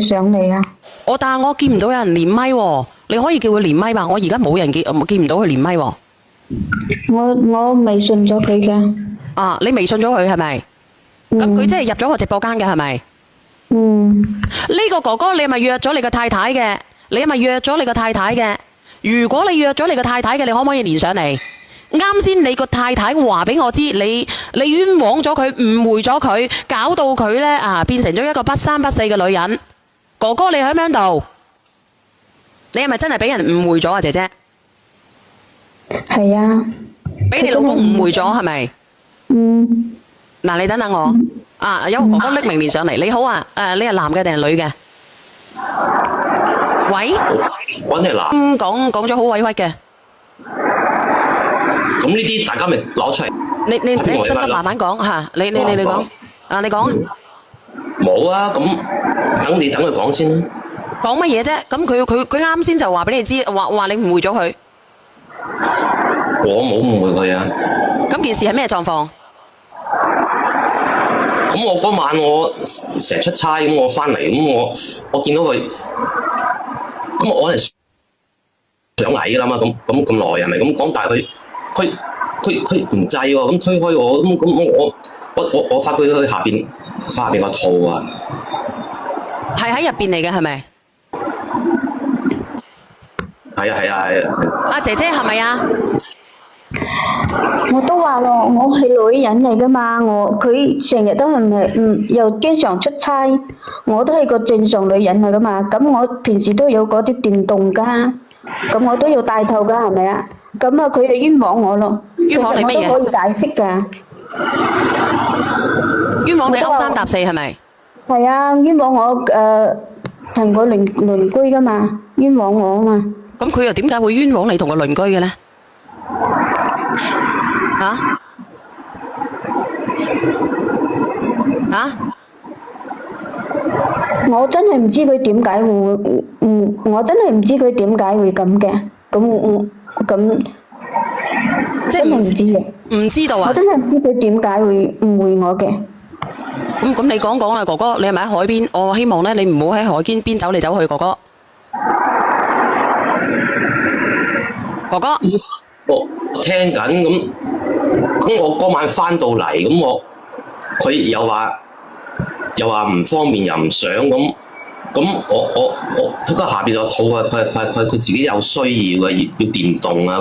上嚟啊？但係我見唔到有人連麥喎，你可以叫佢連麥吧？我而家冇人見唔到佢連麥喎。我微信咗佢嘅。你微信咗佢係咪？咁佢即係入咗我直播間嘅係咪？呢個哥哥你係咪約咗你個太太嘅？你係咪約咗你個太太嘅？如果你約咗你個太太嘅，你可唔可以連上嚟？啱先你個太太話俾我知，你冤枉咗佢，誤會咗佢，搞到佢呢變成咗一個不三不四嘅女人。哥哥你喺邊度？你係咪真係俾人誤會咗啊，姐姐？係啊。俾你老公誤會咗係咪？嗱，你等等我。有個哥哥匿名連上嚟。你好啊，你係男嘅定係女嘅？喂，揾你男。講咗好委屈嘅。咁呢啲大家咪攞出嚟。你真得慢慢講吓，你講。你講。冇啊，咁等佢講先啦。講乜嘢啫？咁佢啱先就話俾你知，話你誤會咗佢。我冇誤會佢啊。咁件事係咩狀況？咁我嗰晚我成日出差，咁我翻嚟，咁我見到佢，咁我係想矮噶啦嘛，咁耐係咪咁講？但係佢唔制喎，咁推開我，咁我發覺佢下邊個肚啊，係喺入邊嚟嘅係咪？係啊。阿姐姐係咪啊？我都話咯，我係女人嚟噶嘛，佢成日都又經常出差，我都係個正常女人嚟噶嘛，咁我平時都有嗰啲電動噶，咁我都要戴套噶，係咪啊？咁佢就冤枉我咯。冤枉你乜嘢？其實我都可以解釋噶。冤枉你勾三搭四係咪？係啊，冤枉我同個鄰居噶嘛，冤枉我啊嘛。咁佢又點解會冤枉你同個鄰居嘅呢？我真係唔知佢點解會，我真係唔知佢點解會咁嘅，咁即係真係唔知嘅。唔知道啊？我真係唔知佢點解會誤會我嘅。咁你講講啦，哥哥，你係咪喺海邊？我希望咧，你唔好喺海邊走嚟走去，哥哥。哥哥，我聽緊咁我嗰晚翻到嚟，咁佢又話唔方便又唔想咁我佢個下邊個肚啊，佢自己有需要嘅，要電動啊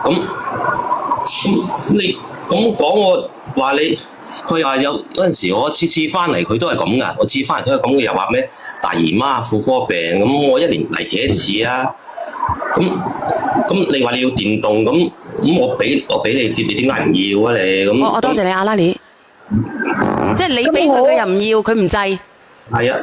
咁你咁講我話你，佢話有嗰陣時我次翻嚟佢都係咁噶，我次翻嚟都係咁嘅，又話咩大姨媽婦科病，咁我一年嚟幾多次啊？咁你話你要電動咁我俾你點解唔要啊你咁？我多謝你阿拉尼，即係你俾佢又唔要，佢唔制。係啊。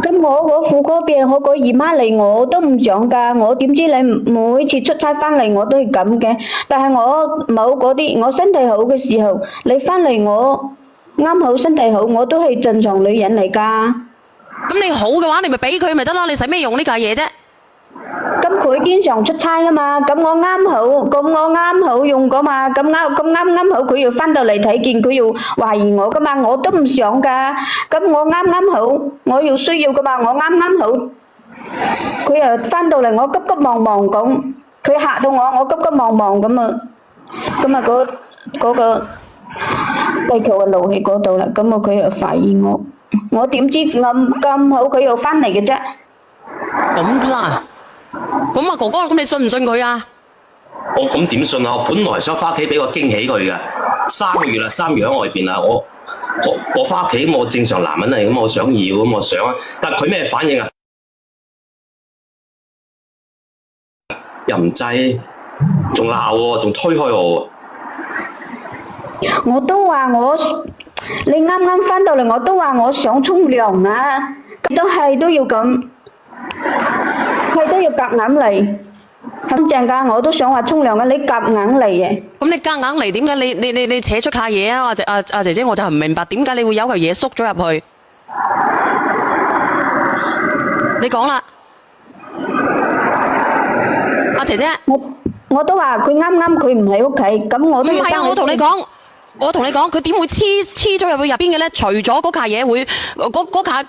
咁我個婦科病，我個姨媽嚟我都唔想噶，我點知你每次出差翻嚟我都係咁嘅，但係我冇嗰啲，我身體好嘅時候，你翻嚟我啱好身體好，我都係正常女人嚟噶。咁你好嘅話，你咪俾佢咪得咯，你使咩用呢架嘢啫？咁佢經常出差啊嘛，咁我啱好用噶嘛，咁啱好佢又翻到嚟睇見，佢又懷疑我噶嘛，我都唔想噶，咁我啱好，我要需要噶嘛，我啱好，佢又翻到嚟，我急急忙忙咁，佢嚇到我急急忙忙咁啊，嗰個地球嘅怒氣嗰度啦，咁佢又懷疑我點知咁好佢又翻嚟嘅啫？咁啦。咁啊，哥哥，咁你信唔信佢啊？我咁點信啊？我本來想翻屋企俾個驚喜佢嘅，3個月啦，3月喺外邊啦，我翻屋企，我正常男人嚟，咁我想要，咁我想啊，但係佢咩反應啊？又唔制，仲鬧喎，仲推開我喎。我都話你啱啱翻到嚟，我都話我想沖涼啊，都要咁。佢都要夾硬嚟，咁正噶，我都想話沖涼啊！你夾硬嚟嘅。咁你夾硬嚟，點解你扯出下嘢啊？阿姐姐，我就唔明白點解你會有嚿嘢縮咗入去。你講啦，阿姐姐。我都話佢啱佢唔喺屋企，咁我都要。唔係啊，我同你講，我同你講，佢點會黐咗入去入邊嘅咧？除咗嗰架嘢會，嗰架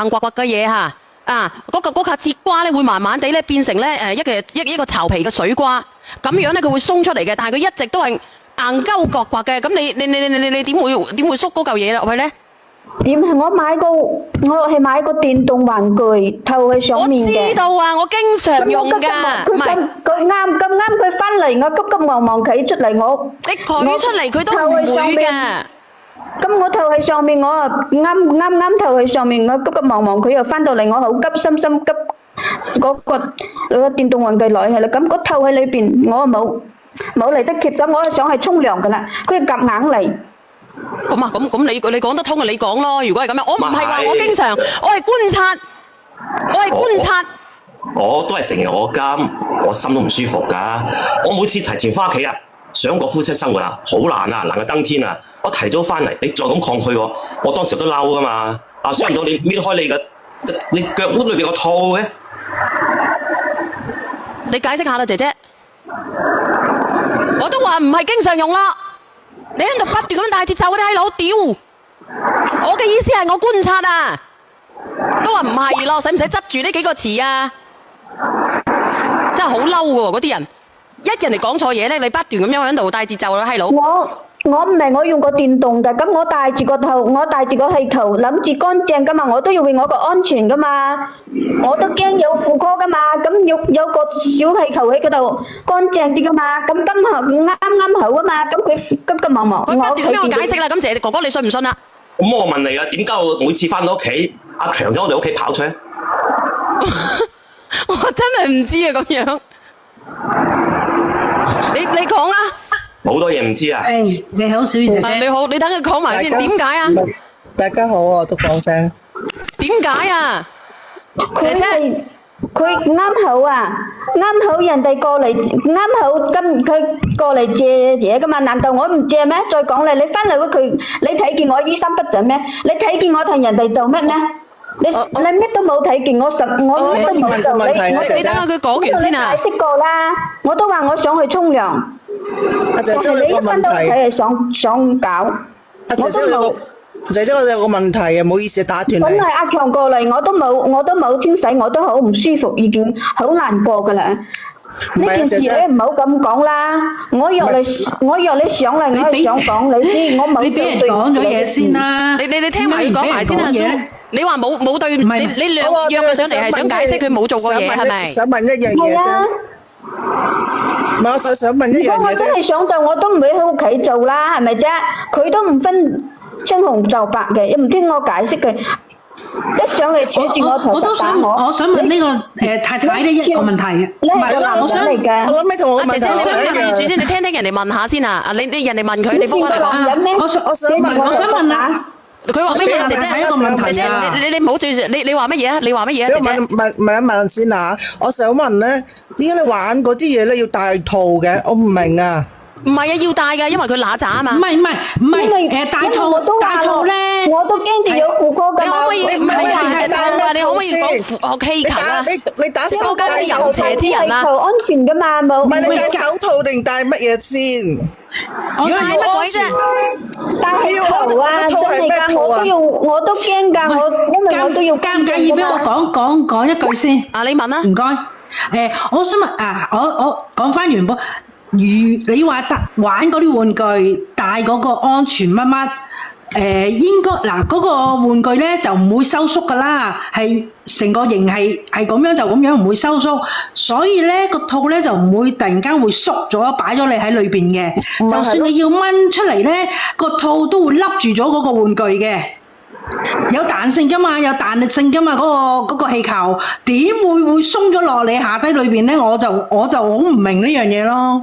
硬刮刮嘅嘢嚇，嗰架節瓜咧會慢慢地咧變成咧一個巢皮嘅水瓜，咁樣咧佢會鬆出嚟嘅，但係佢一直都係硬鳩刮刮嘅，咁你點會縮嗰嚿嘢落去咧？點係我係買個電動玩具套喺上面嘅。我知道啊，我經常用㗎，唔係佢咁啱佢翻嚟，我急急忙忙企出嚟，你舉出嚟佢都唔會㗎。咁我套喺上面，我啊啱套喺上面，我急急忙忙佢又翻到嚟，我好急心急嗰個電動玩具來係啦，咁個套喺裏邊，我冇嚟得及，咁我想去沖涼㗎啦，佢夾硬嚟。咁你講得通就你講咯。如果係咁樣，我唔係話我經常，我係觀察。我都係成日我監，我心都唔舒服噶。我每次提前翻屋企啊，想過夫妻生活啊，好難啊，難過登天啊。我提早翻嚟，你再咁抗拒我當時都嬲噶嘛。想唔到你搣開你腳腕裏邊個套嘅。你解釋下啦，姐姐。我都話唔係經常用啦。你喺度不斷咁大節奏嗰啲閪佬屌！我嘅意思係我觀察啊，都話唔係咯，使唔使執住呢幾個詞啊？真係好嬲㗎喎，嗰啲人人哋講錯嘢咧，你不斷咁樣喺度大節奏咯，閪佬。我唔係我用過電動㗎，咁我戴住個頭，我戴住個氣球，諗住乾淨㗎嘛，我都要為我個安全㗎嘛，我都驚有婦科㗎嘛，咁有個小氣球喺嗰度乾淨啲㗎嘛，咁啱好啊嘛，咁佢急忙忙，佢不斷咁樣解釋啦，咁姐哥哥你信唔信啊？咁我問你啊，點解我每次翻到屋企，阿強喺我哋屋企跑出咧？我真係唔知啊，咁樣。你講啊！好多嘢唔知啊！你好，小月姐姐。你好，你等佢講埋先，點解啊？大家好，我都講聲。點解啊？佢啱好啊，啱好人哋過嚟，啱好佢過嚟借嘢噶嘛？難道我唔借咩？再講咧，你翻嚟佢，你睇見我衣衫不整咩？你睇見我同人哋做咩咩？你咩都冇睇見，我咩都冇做，你等下佢講完先啊！解釋過啦，我都話我想去沖涼。姐姐，你一翻到屋企係想搞，我都冇。姐姐，我有個問題啊，唔好意思打斷你。本來阿強過嚟，我都冇清洗，我都好唔舒服，已經好難過噶啦。呢件事你唔好咁講啦，我約你上嚟，我係想講你知，我冇。你俾人講咗嘢先啦。你聽埋佢講埋先啦。你話冇對，你約佢上嚟係想解釋佢冇做過嘢係咪？想問一樣嘢啫。唔係，我想問一樣嘢啫。如果我真係想做，我都唔會喺屋企做啦，係咪啫？佢都唔分青紅皂白嘅，又唔聽我解釋嘅，一上嚟扯住我頭就打我。我想問呢個太太呢一個問題嘅，唔係我想你同我問題。我想問住先，你聽人哋問下先啊！你人哋問佢，你幫我講。我想問啊！佢話乜嘢？姐姐，一個問題啊！你唔好最你話乜嘢啊？你話乜嘢啊？姐姐，問一問先啊！我想問咧，點解你玩嗰啲嘢咧要戴套嘅？我唔明啊！唔係啊，要戴㗎，因為佢乸渣啊嘛。唔係，戴套咧，我都驚住有婦科㗎。你可唔可以唔係啊？你可唔可以講學氣球啊？你打手手間有邪之人啊！安全㗎嘛，冇。唔係你戴手套定戴乜嘢先？我戴乜鬼啫？戴氣球啊！真係㗎，我都驚㗎，因為我都要。介唔介意俾我講一句先？啊，你問啊。唔該。我想問啊，我講翻原本。你話玩嗰啲玩具帶嗰個安全乜乜，應該嗱嗰個玩具咧就唔會收縮噶啦，係成個形係咁樣就咁樣唔會收縮，所以咧個套咧就唔會突然間會縮咗擺咗你喺裏邊嘅，就算你要掹出嚟咧，個套都會笠住咗嗰個玩具嘅，有彈性噶嘛，有彈力性噶嘛，嗰個氣球點會鬆咗落你下低裏邊咧？我就好唔明呢樣嘢咯。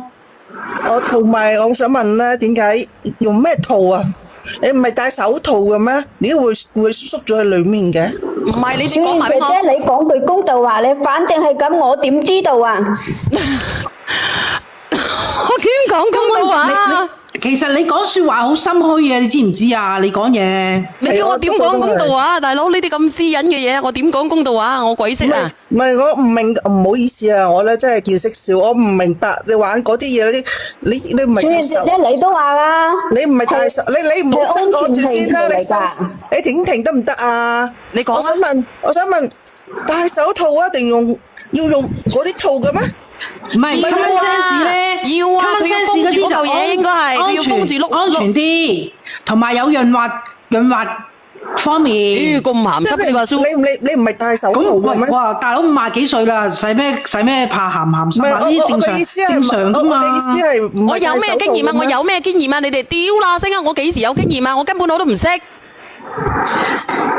我同埋我想問咧，點解用咩套啊？你唔係戴手套嘅咩？點解會縮咗喺裏面嘅？唔係你講埋俾我。姐姐，你講句公道話，你反正係咁，我點知道啊？我點講公道話？其實你講說話好心虛嘅，你知唔知啊？你講嘢，你叫我點講公道話，大佬呢啲咁私隱嘅嘢，我點講公道話？我鬼識啊！唔係我唔明，唔好意思啊，我咧真係見識少，我唔明白你玩嗰啲嘢，你唔係大手，你都話啦，你唔係大手，你唔好執我住先啦，你係你停得唔得啊？你講啊我想問，戴手套啊，定要用嗰啲套嘅咩？唔係 common sense 咧，要啊， common 佢要 sense 封住嗰啲就嗰嚿嘢，應該係佢要封住碌安全啲，同埋有潤滑方面。咦，咁鹹濕呢個蘇？你唔係戴手套嘅咩？哇，大佬50幾歲啦，使咩怕鹹濕啊？呢啲正常正常噶嘛。我嘅意思係我有咩經驗啊？我有咩經驗啊？你哋屌啦聲啊！我幾時有經驗啊？我根本我都唔識。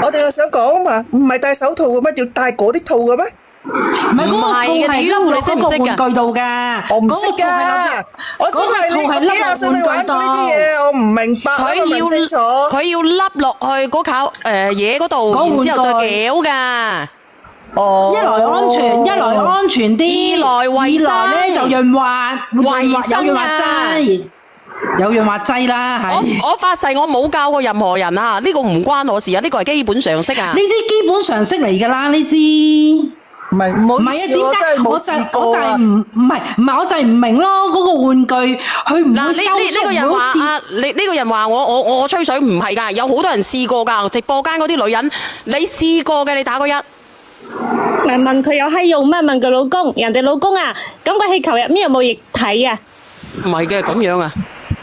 我淨係想講嘛，唔係戴手套嘅咩？要戴嗰啲套嘅咩？唔係嗰個套係笠落嗰個玩具度㗎，我唔識㗎。我只係你幾廿歲未玩過呢啲嘢，我唔明白。佢要笠落去嗰嚿嘢嗰度，然之後再攪㗎。哦，一來安全啲，二來衛生，二來咧就潤滑，有潤滑劑啦，係。我發誓我冇教過任何人啊！呢個唔關我事啊！呢個係基本常識啊！呢啲基本常識嚟㗎啦，呢啲。唔係啊，點解我真係冇試過啊？我就係唔明咯，嗰個玩具佢唔會收縮，呢個人話啊，呢個人話我吹水唔係㗎，有好多人試過㗎，直播間嗰啲女人，你試過嘅你打個1。咪問佢有閪用咩？問佢老公，人哋老公啊，咁個氣球入面有冇液體啊？唔係嘅，咁樣啊，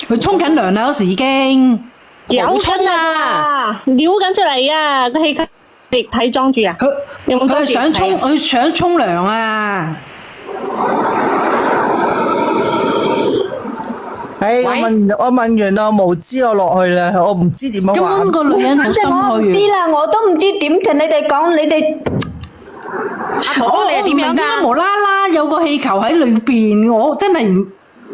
佢沖緊涼啦，嗰時已經有沖啊，撩緊出嚟啊，個氣球液體裝住啊，有冇裝住？佢想沖涼啊！我問完啦，我無知我落去啦，我唔知點樣玩。咁個女人好心我唔知虛。啦，我都唔知點同你哋講，你哋阿哥哥你係點樣㗎？無啦啦有個氣球喺裏邊，我真係唔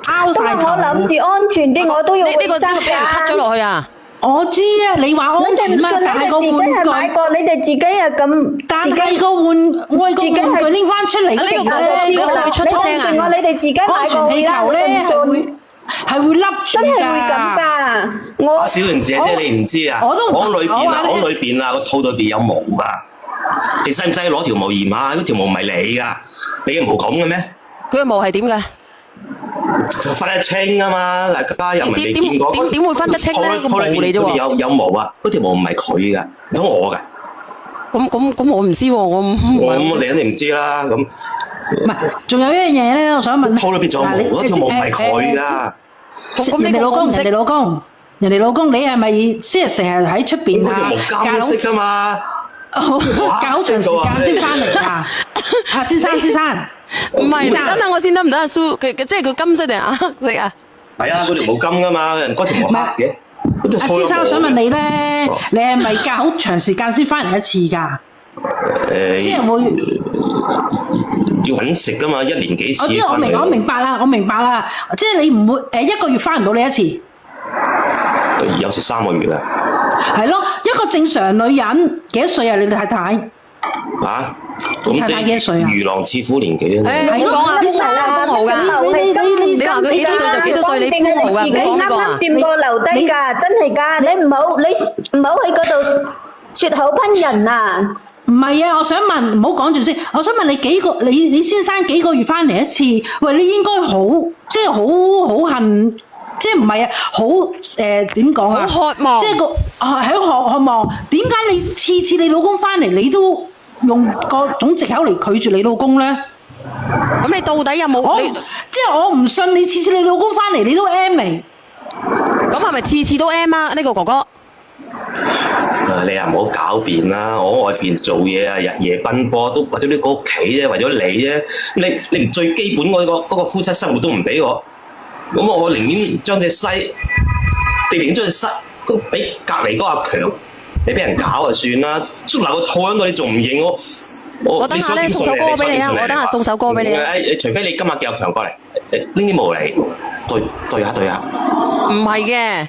拗因為晒頭。我諗住安全啲，我都要呢個俾人 cut 咗㗎。落去啊！我知啊，你話安全咩？但係個你哋自己係買玩具，過，你哋自己又咁，但係個玩具拎翻出嚟呢個嘅哥哥會出聲啊！你安全我你哋自己買安全過氣球咧係會笠住真係會咁㗎。㗎。我阿小玲姐姐你唔知啊？我都唔裏邊啊，我話裏邊啊個套裏邊有毛㗎。你使唔使攞條毛驗下？嗰條毛唔係你㗎，你嘅毛咁嘅咩？佢嘅毛係點嘅？分得清啊嘛，大家又唔係未見過。點會分得清咧？個毛嚟啫喎。有毛啊！嗰條毛唔係佢㗎，唔通我㗎？咁我唔知喎，我唔咁你肯定唔知啦。咁唔係，仲有一樣嘢咧，我想問。套裏邊仲有毛，嗰條毛唔係佢㗎。人哋老公，你係咪即係成日喺出邊啊？嗰條毛金色㗎嘛。好長時間先翻嚟㗎。阿先生，唔係真啊！我先得唔得啊？蘇佢即係佢金色定啊黑色啊？係啊，嗰條毛金㗎嘛，嗰條毛黑嘅。阿先生，我想問你咧，你係咪隔好長時間先翻嚟一次㗎？即係會要揾食㗎嘛，一年幾次。我明白啦，即係你唔會一個月翻唔到你一次。有時3個月啦。係咯，一個正常女人幾多歲啊？你太太？嚇？咁太太幾多歲啊？如狼似虎年紀啊！唔好講啊！邊個封號㗎？你話佢幾多歲就幾多歲？你封號㗎？你啱講呢個啊啱？掂過留低㗎，真係㗎。你唔好喺嗰度説口噴人啊！唔係啊，我想問，唔好講住先。我想問你先生幾個月翻嚟一次？喂，你應該即係好恨，即係唔係啊？好點講啊？好渴望，即係喺渴望。點解你次次你老公翻嚟，你都用各種藉口嚟拒絕你老公咧？咁你到底有冇？即係我唔信你次次你老公翻嚟，你都 M 嚟。咁係咪次次都 M 啊？呢個哥哥。你又唔好狡辯啦！我外邊做嘢啊，日夜奔波都為咗呢個屋企啫，為咗你啫。你連最基本嗰個夫妻生活都唔俾我，咁我寧願將隻西，你寧願將隻西俾隔離嗰阿強，你俾人搞就算啦。捉埋個套喺度，你仲唔認我？我等下咧送首歌俾你啊！我等下送首歌俾你啊！除非你今日叫阿強過嚟，拎啲毛嚟對下。唔係嘅。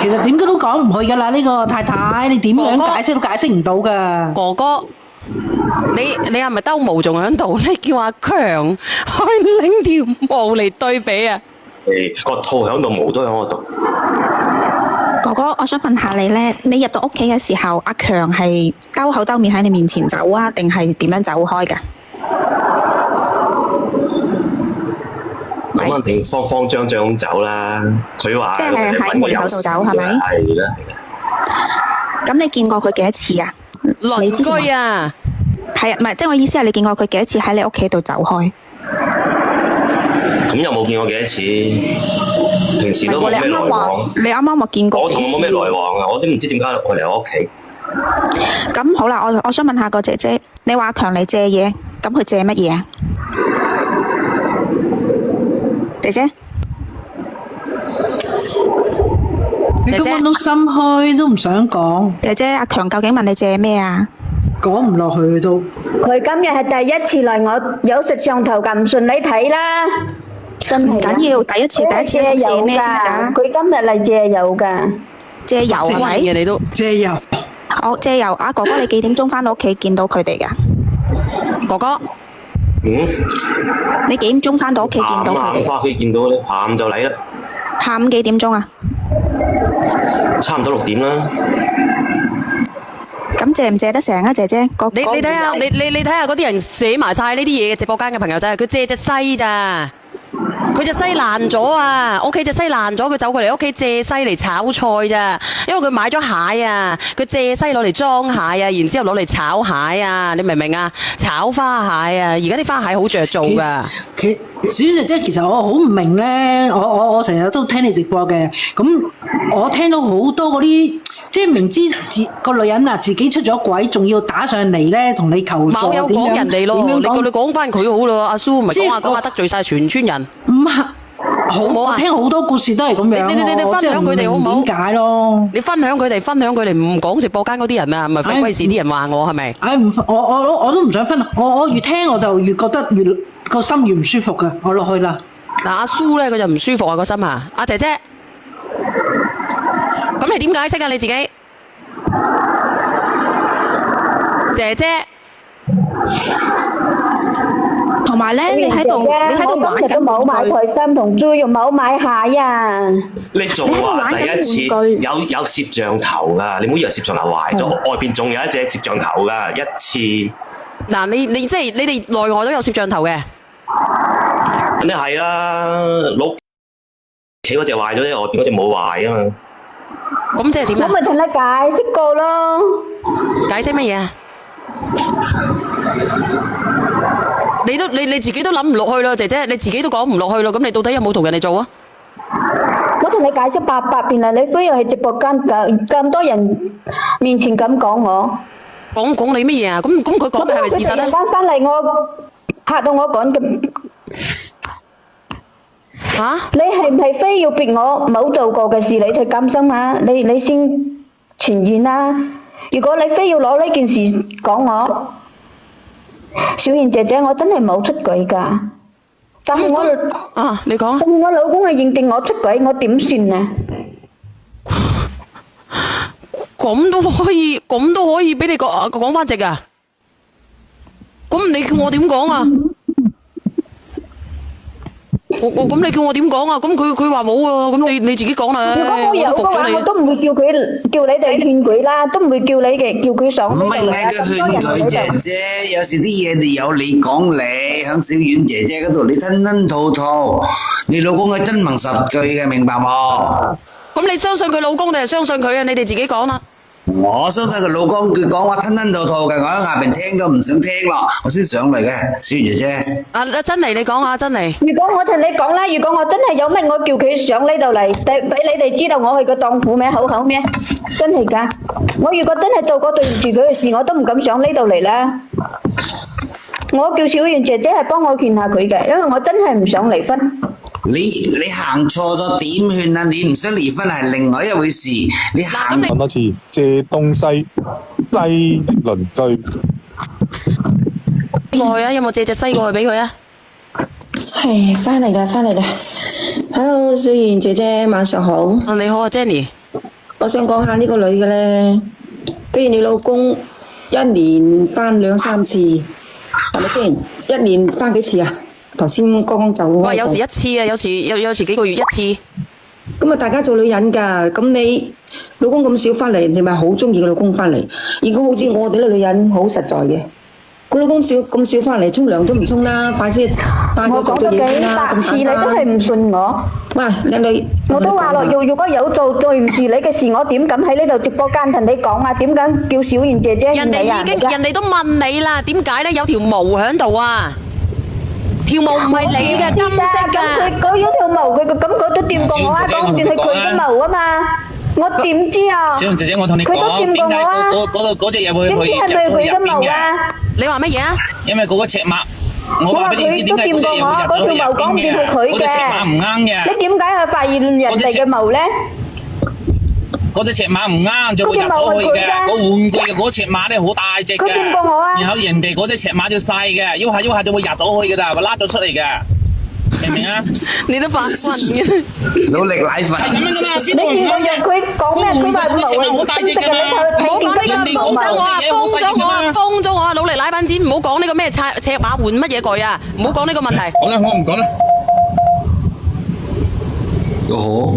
其實點解都講唔去㗎啦，呢個太太，你點樣解釋都解釋唔到㗎。哥哥，你係咪兜毛仲喺度？你叫阿強去拎條毛嚟對比啊？個套響度，毛都響我度。哥哥，我想問下你咧，你入到屋企嘅時候，阿強係兜口兜面喺你面前走啊，定係點樣走開㗎？咁肯定慌張張咁走啦。佢話即係喺門口度走係咪？係啦。咁你見過佢幾多次啊？鄰居啊，係啊，唔係，即係我意思係你見過佢幾多次喺你屋企度走開？咁又冇見過幾多次，平時都冇咩來往。你啱啱話見過我同佢冇咩來往啊，我都唔知點解佢嚟我屋企。咁好啦，我想問下個姐姐，你話阿強嚟借嘢，咁佢借乜嘢啊？姐姐，你今晚都心虛，都唔想講。姐姐，阿強究竟問你借咩啊？講唔落去都。佢今日係第一次嚟，我有食上頭咁唔順你睇啦，真係唔緊要，第一次借咩先得㗎？佢今日嚟借油㗎，借油係咪？嘅你都借油。好，借油啊！哥哥，你幾點鐘返到屋企見到佢哋㗎？哥哥，你幾點鐘返到屋企見到佢哋？返屋企見到咧，下午就嚟啦。下午幾點鐘啊？差唔多6點啦。咁借唔借得成啊，姐姐？你睇下，你睇下嗰啲人寫埋晒呢啲嘢嘅直播間嘅朋友仔，佢借隻西咋？佢隻西爛咗啊！屋企隻西爛咗，佢走過嚟屋企借西嚟炒菜咋？因為佢買咗蟹啊，佢借西攞嚟裝蟹啊，然之後攞嚟炒蟹啊，你明唔明啊？炒花蟹啊，而家啲花蟹好着做噶。小姐姐，其實我好唔明咧，我成日都聽你直播嘅，咁我聽到好多嗰啲，即係明知個女人啊自己出咗軌，仲要打上嚟咧同你求助，冇有講人哋咯，你叫你講翻佢好咯，阿蘇唔係講下得罪晒全村人。唔係，好唔好啊？聽好多故事都係咁樣。你分享佢哋好唔好？點解咯？你分享佢哋，唔講直播間嗰啲人啊，唔係費鬼事啲人話我係咪？我都唔想分，我越聽我就越覺得個心越唔舒服噶，我落去啦。嗱，阿蘇咧佢就唔舒服啊個心啊，阿姐姐，咁你點解釋啊你自己？姐姐，同埋咧，你喺度玩緊我今日都冇買台衫同豬肉，冇買蟹啊！你做啊第一次有攝像頭噶，你唔好以為攝像頭壞咗，外邊仲有一隻攝像頭噶，一次。嗱，你即係你哋內外都有攝像頭嘅。肯定係啦，屋企嗰隻壞咗啫，外邊嗰隻冇壞啊嘛。咁即係點啊？我咪同你解釋過咯。解釋乜嘢啊？你自己都諗唔落去咯，姐姐，你自己都講唔落去咯。咁你到底有冇同人哋做啊？我同你解釋白白，原來你非要喺直播間咁多人面前咁講我。講你乜嘢啊？咁佢講嘅係咪事實咧？佢突然間翻嚟，我嚇到我講嘅。嚇！你係唔係非要逼我冇做過嘅事你才甘心啊？你先傳言啦！如果你非要攞呢件事講我，小賢姐姐，我真係冇出軌㗎。但係你講。但係我老公係認定我出軌，我點算啊？咁都可以俾你講翻直啊？咁你叫我點講啊？咁你叫我點講啊？咁佢話冇啊？咁你自己講啦。如果我有嘅話，我都唔會叫你哋勸佢啦，都唔會叫佢上呢度嚟啊！咁多人喺度。姐姐，有時啲嘢你有你講你，響小婉姐姐嗰度你吞吞吐吐，你老公係真憑實據嘅，明白冇？咁你相信佢老公定係相信佢啊？你哋自己講啦。我相信佢老公，佢講話吞吞吐吐嘅，我喺下邊聽都唔想聽咯，我先上嚟嘅，小婉姐姐。珍妮，你講下珍妮。如果我同你講啦，如果我真係有乜，我叫佢上呢度嚟，俾你哋知道我係個蕩婦咩好口咩？真係㗎！我如果真係做過對唔住佢嘅事，我都唔敢上呢度嚟啦。我叫小袁姐姐係幫我勸下佢嘅，因為我真係唔想離婚。你行錯咗點勸啊？你唔想離婚係另外一回事。你行講多次借東西西的鄰居。耐啊？有冇借隻西過去俾佢啊？係翻嚟啦！Hello， 小妍姐姐，晚上好。你好啊 ，Jenny。我想講下呢個女嘅咧，既然你老公一年翻2-3次，係咪先？一年翻幾次啊？頭先剛剛走開。喂，有時一次啊，有時幾個月一次。咁啊，大家做女人㗎，咁你老公咁少翻嚟，你咪好中意個老公翻嚟。如果好似我哋啲女人好實在嘅，個老公咁少翻嚟，沖涼都唔沖啦，快啲做到嘢先啦。我講咗幾百次，你都係唔信我。喂，靚女，我都話咯，如果有做對唔住你嘅事，我點敢喺呢度直播間同你講啊？點敢叫小賢姐姐人哋你啊？人哋都問你啦，點解咧有條毛喺度啊？條毛唔係你嘅，金色㗎。佢有條毛，佢都掂過我啊，講斷係佢嘅毛啊嘛。我點知啊？小賢姐姐，我同你佢都講，點解掂過我啊？嗰隻嘢會去點知係咪佢嘅毛啊？你話乜嘢啊？因為嗰個尺碼，我話俾你知點解嗰隻嘢會入咗去入邊嘅。嗰隻尺碼唔啱嘅。你點解去發現人哋嘅毛咧？嗰隻尺碼唔啱，就會入咗去嘅。個玩具嘅嗰尺碼咧好大隻嘅，然後人哋嗰隻尺碼就細嘅，喐下就會入咗去㗎啦，會拉咗出嚟嘅，明唔明啊？你都發昏嘅，努力奶粉。係咁樣㗎嘛，邊你見過佢講咩？佢話毛係好大隻㗎嘛。唔好講呢個，封咗我啊！封咗我啊！努力奶粉錢，唔好講呢個咩尺碼換乜嘢句啊！唔好講呢個問題。好啦，我唔講啦。都好。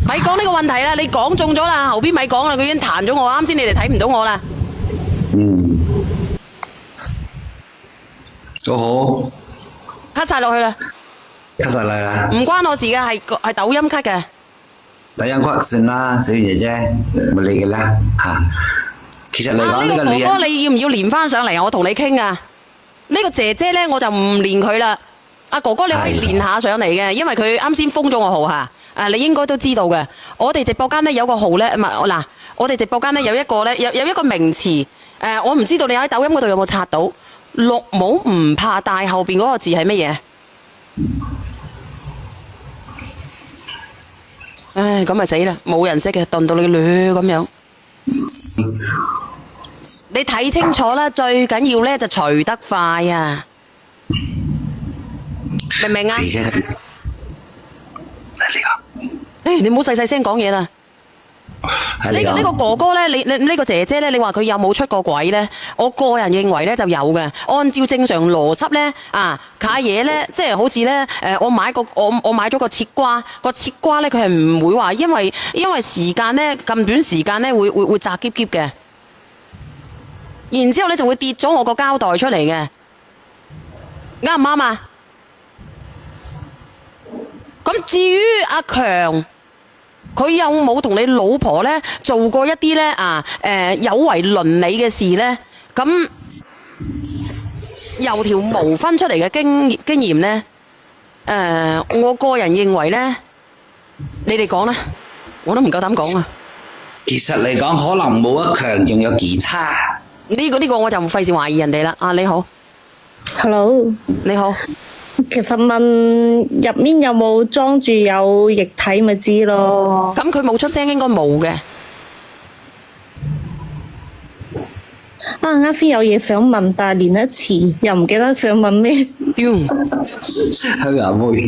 咪講呢個問題啦，你講中咗啦，後邊咪講啦，佢已經彈咗我，啱先你哋睇唔到我啦。都好。cut 晒落去啦。cut 晒嚟啦。唔關我事嘅，係抖音 cut 嘅。抖音 cut 算啦，小賢姐姐，冇理嘅啦嚇。其實嚟講呢個女人，哥哥你要唔要連翻上嚟？我同你傾啊。呢個姐姐咧我就唔連佢啦。阿哥哥你可以連下上嚟嘅，因為佢啱先封咗我號嚇。你應該都知道嘅。我哋直播間咧有個號咧，唔係嗱，我哋直播間咧有一個咧有一個名詞，我唔知道你喺抖音嗰度有冇刷到？綠帽唔怕戴後邊嗰個字係乜嘢？唉，咁咪死啦，冇人識嘅，燉到你攣咁樣。你睇清楚啦，最緊要咧就除得快啊！明唔明啊？你唔好細細聲講嘢啦。呢個哥哥咧，你呢個姐姐咧，你話佢有冇出過軌咧？我個人認為咧就有嘅。按照正常邏輯咧，卡嘢咧，即係好似咧，我買咗個切瓜，個切瓜咧佢係唔會話因為時間咧咁短時間咧會炸結結嘅，然之後咧就會跌咗我個膠袋出嚟嘅，啱唔啱啊？咁至於阿強，佢有冇同你老婆咧做過一啲咧有違倫理嘅事咧？咁由條毛分出嚟嘅經驗咧，我個人認為咧，你哋講啦，我都唔夠膽講啊。其實嚟講，可能冇阿強，仲有其他。呢個我就唔費事懷疑人哋啦。你好 ，Hello， 你好。其實問入面有冇裝住有液體咪知咯。咁佢冇出聲，應該冇嘅。啱先有嘢想問，但係連一詞又唔記得想問咩。屌，香港妹。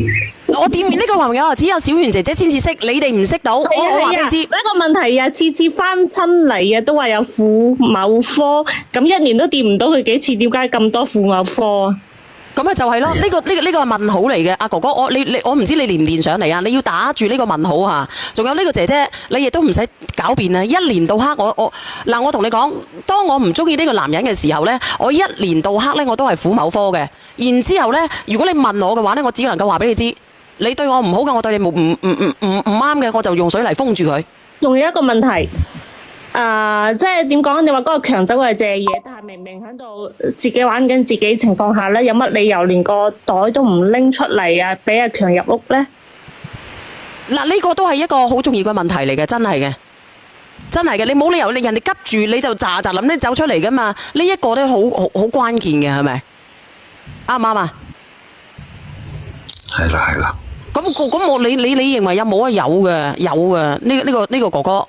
我店面呢個朋友只有小圓姐姐先至識，你哋唔識到。我話俾你知，一個問題啊，次次翻親嚟啊，都話有婦某科，咁一年都掂唔到佢幾次，點解咁多婦某科啊？咁咪就係咯，呢個係問號嚟嘅，阿哥哥，我唔知你連唔連上嚟啊？你要打住呢個問號啊！仲有呢個姐姐，你亦都唔使狡辯啊！一年到黑，我同你講，當我唔中意呢個男人嘅時候呢，我一年到黑呢，我都係婦某科嘅。然之後呢，如果你問我嘅話呢，我只能夠話俾你知，你對我唔好嘅，我對你唔啱嘅，我就用水嚟封住佢。仲有一個問題。即係點講？你話嗰個強走係借嘢，但係明明喺度自己玩緊自己情況下咧，有乜理由連個袋都唔拎出嚟啊？俾阿強入屋咧？嗱，呢個都係一個好重要嘅問題嚟嘅，真係嘅，真係嘅。你冇理由你人哋急住你就咋諗你走出嚟噶嘛？呢一個都好關鍵嘅，係咪？啱唔啱啊？係啦係啦。咁你認為有冇啊？有嘅，有嘅。呢個哥哥。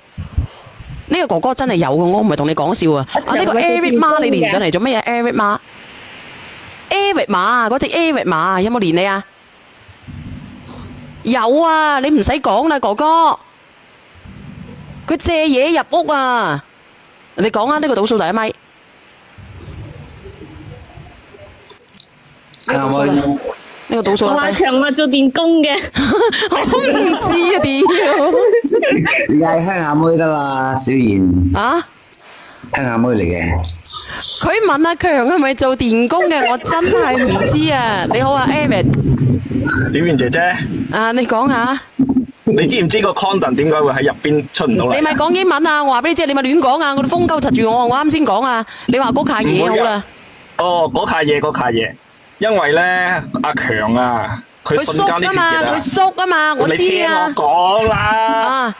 呢個哥哥真係有嘅，我唔係同你講笑啊！呢個 Eric 媽你連上嚟做咩嘢 ？Eric 媽 ，Eric 媽嗰隻 Eric 媽有冇連你啊？有啊，你唔使講啦，哥哥，佢借嘢入屋啊！你講啊，呢個倒數第一咪。呢個倒數我話啦，強話做電工嘅，我唔知啊屌！你嗌鄉下妹得啦，小賢啊！鄉下妹嚟嘅。佢問阿強係咪做電工嘅，我真係唔知啊！你好啊 ，Amy，小圓姐姐，啊你講下，你知唔知個 condom 點解會喺入邊出唔到嚟？你咪講英文啊！我話俾你知，你咪亂講啊！我哋風鳩窒住我啱先講啊！你話嗰卡嘢好啦，哦，嗰卡嘢，因為咧阿強啊，佢佢瞬間啲血縮啊嘛，液啊佢縮啊嘛，我知你聽我啊。講啦，啊，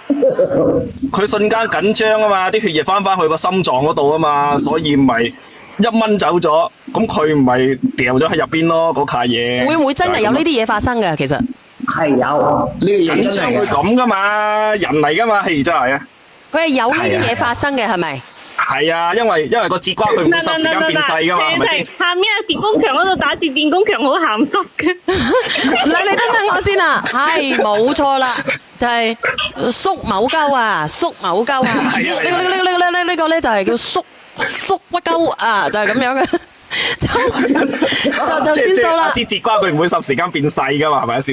佢瞬間緊張啊嘛，啲血液翻去個心臟嗰度啊嘛，所以咪一掹走咗，咁佢唔係掉咗喺入邊咯，嗰卡嘢。會唔會真係有呢啲嘢發生嘅？其實係有呢個嘢緊張會咁噶嘛，人嚟噶嘛，係真係啊。佢係有呢啲嘢發生嘅，係咪？係啊，因為個節瓜佢唔會霎時間變細噶嘛，係咪先？下面啊電工強嗰度打字，電工強好鹹濕嘅。嗱，你等等我先啊，係冇錯啦，就係縮某鳩啊，縮某鳩啊，呢個咧就係叫縮屈鳩啊，就係咁樣嘅，就先收啦。支節瓜佢唔會霎時間變細噶嘛，係咪啊，小